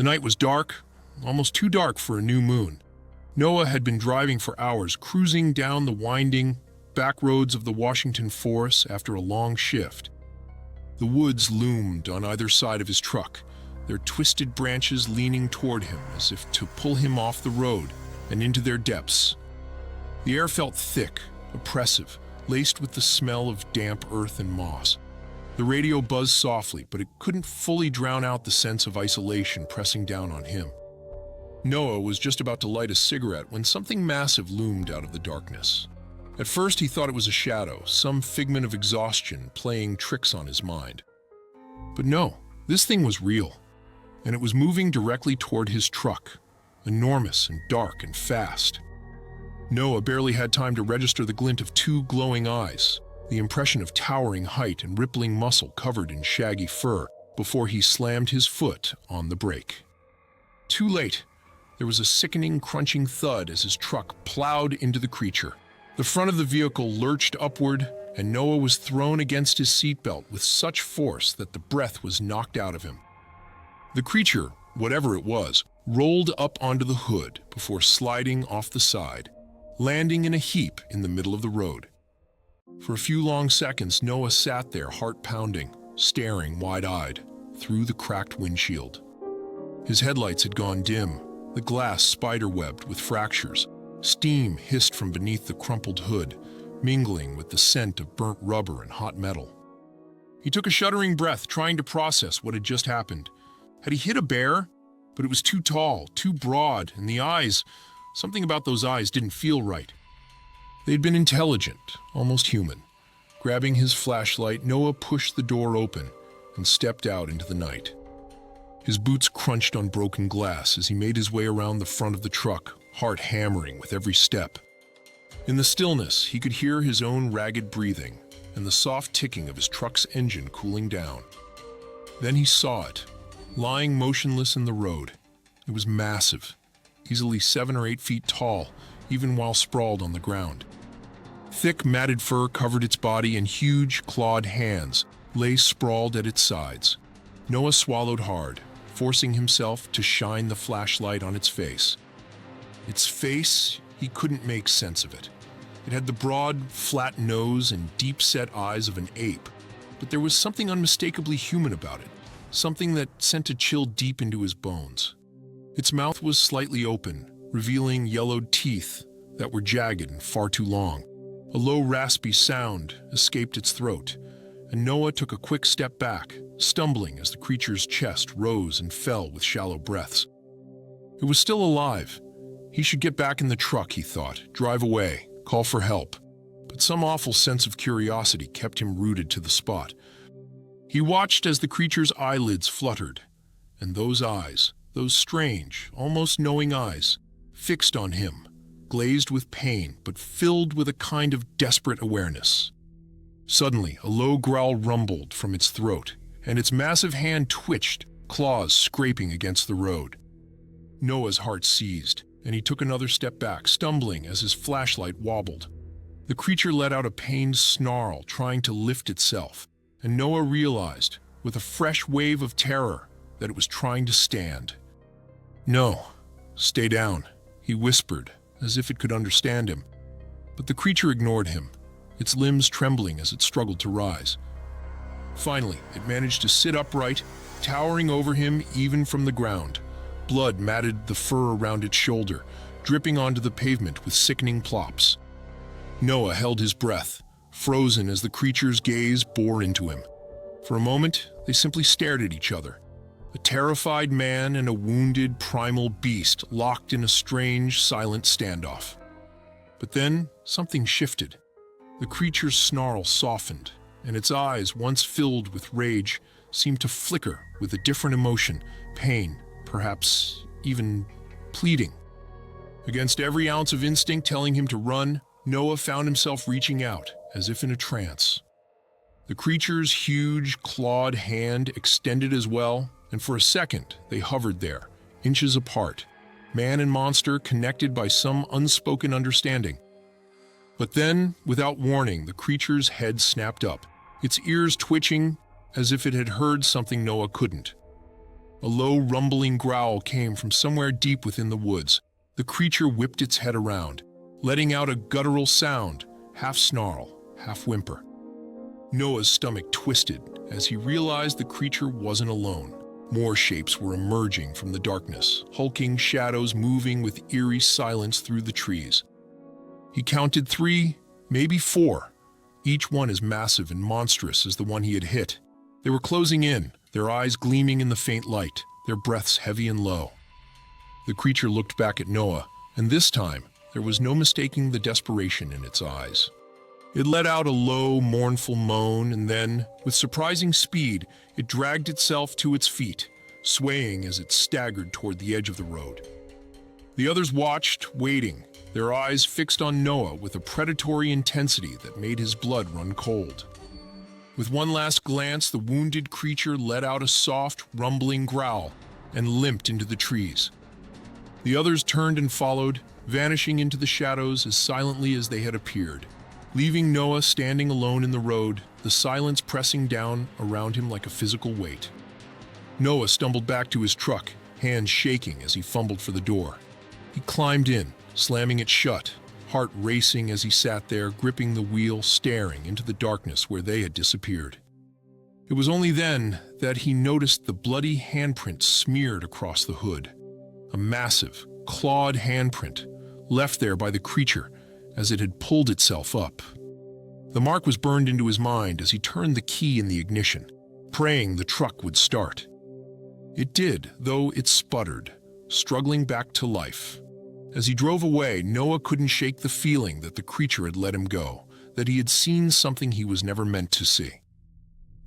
The night was dark, almost too dark for a new moon. Noah had been driving for hours, cruising down the winding back roads of the Washington forest after a long shift. The woods loomed on either side of his truck, their twisted branches leaning toward him as if to pull him off the road and into their depths. The air felt thick, oppressive, laced with the smell of damp earth and moss. The radio buzzed softly, but it couldn't fully drown out the sense of isolation pressing down on him. Noah was just about to light a cigarette when something massive loomed out of the darkness. At first, he thought it was a shadow, some figment of exhaustion playing tricks on his mind. But no, this thing was real, and it was moving directly toward his truck, enormous and dark and fast. Noah barely had time to register the glint of two glowing eyes, the impression of towering height and rippling muscle covered in shaggy fur, before he slammed his foot on the brake. Too late. There was a sickening, crunching thud as his truck plowed into the creature. The front of the vehicle lurched upward, and Noah was thrown against his seatbelt with such force that the breath was knocked out of him. The creature, whatever it was, rolled up onto the hood before sliding off the side, landing in a heap in the middle of the road. For a few long seconds, Noah sat there, heart pounding, staring wide-eyed through the cracked windshield. His headlights had gone dim, the glass spider-webbed with fractures. Steam hissed from beneath the crumpled hood, mingling with the scent of burnt rubber and hot metal. He took a shuddering breath, trying to process what had just happened. Had he hit a bear? But it was too tall, too broad, and the eyes, something about those eyes didn't feel right. They'd been intelligent, almost human. Grabbing his flashlight, Noah pushed the door open and stepped out into the night. His boots crunched on broken glass as he made his way around the front of the truck, heart hammering with every step. In the stillness, he could hear his own ragged breathing and the soft ticking of his truck's engine cooling down. Then he saw it, lying motionless in the road. It was massive, easily 7 or 8 feet tall, even while sprawled on the ground. Thick, matted fur covered its body, and huge, clawed hands lay sprawled at its sides. Noah swallowed hard, forcing himself to shine the flashlight on its face. Its face, he couldn't make sense of it. It had the broad, flat nose and deep-set eyes of an ape, but there was something unmistakably human about it, something that sent a chill deep into his bones. Its mouth was slightly open, revealing yellowed teeth that were jagged and far too long. A low, raspy sound escaped its throat, and Noah took a quick step back, stumbling as the creature's chest rose and fell with shallow breaths. It was still alive. He should get back in the truck, he thought, drive away, call for help. But some awful sense of curiosity kept him rooted to the spot. He watched as the creature's eyelids fluttered, and those eyes, those strange, almost knowing eyes, fixed on him, glazed with pain but filled with a kind of desperate awareness. Suddenly, a low growl rumbled from its throat, and its massive hand twitched, claws scraping against the road. Noah's heart seized, and he took another step back, stumbling as his flashlight wobbled. The creature let out a pained snarl, trying to lift itself, and Noah realized, with a fresh wave of terror, that it was trying to stand. "No, stay down," he whispered, as if it could understand him. But the creature ignored him, its limbs trembling as it struggled to rise. Finally, it managed to sit upright, towering over him even from the ground. Blood matted the fur around its shoulder, dripping onto the pavement with sickening plops. Noah held his breath, frozen as the creature's gaze bore into him. For a moment, they simply stared at each other. A terrified man and a wounded, primal beast locked in a strange, silent standoff. But then, something shifted. The creature's snarl softened, and its eyes, once filled with rage, seemed to flicker with a different emotion, pain, perhaps even pleading. Against every ounce of instinct telling him to run, Noah found himself reaching out, as if in a trance. The creature's huge, clawed hand extended as well, and for a second they hovered there, inches apart, man and monster connected by some unspoken understanding. But then, without warning, the creature's head snapped up, its ears twitching as if it had heard something Noah couldn't. A low, rumbling growl came from somewhere deep within the woods. The creature whipped its head around, letting out a guttural sound, half snarl, half whimper. Noah's stomach twisted as he realized the creature wasn't alone. More shapes were emerging from the darkness, hulking shadows moving with eerie silence through the trees. He counted 3, maybe 4, each one as massive and monstrous as the one he had hit. They were closing in, their eyes gleaming in the faint light, their breaths heavy and low. The creature looked back at Noah, and this time there was no mistaking the desperation in its eyes. It let out a low, mournful moan, and then, with surprising speed, it dragged itself to its feet, swaying as it staggered toward the edge of the road. The others watched, waiting, their eyes fixed on Noah with a predatory intensity that made his blood run cold. With one last glance, the wounded creature let out a soft, rumbling growl and limped into the trees. The others turned and followed, vanishing into the shadows as silently as they had appeared, leaving Noah standing alone in the road, the silence pressing down around him like a physical weight. Noah stumbled back to his truck, hands shaking as he fumbled for the door. He climbed in, slamming it shut, heart racing as he sat there, gripping the wheel, staring into the darkness where they had disappeared. It was only then that he noticed the bloody handprint smeared across the hood. A massive, clawed handprint, left there by the creature as it had pulled itself up. The mark was burned into his mind as he turned the key in the ignition, praying the truck would start. It did, though it sputtered, struggling back to life. As he drove away, Noah couldn't shake the feeling that the creature had let him go, that he had seen something he was never meant to see.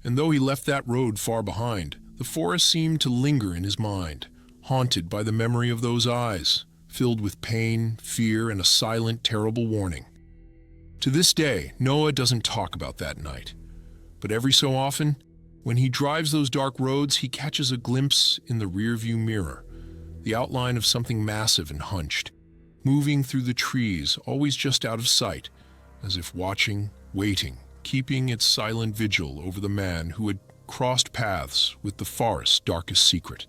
And though he left that road far behind, the forest seemed to linger in his mind, haunted by the memory of those eyes, filled with pain, fear, and a silent, terrible warning. To this day, Noah doesn't talk about that night. But every so often, when he drives those dark roads, he catches a glimpse in the rearview mirror, the outline of something massive and hunched, moving through the trees, always just out of sight, as if watching, waiting, keeping its silent vigil over the man who had crossed paths with the forest's darkest secret.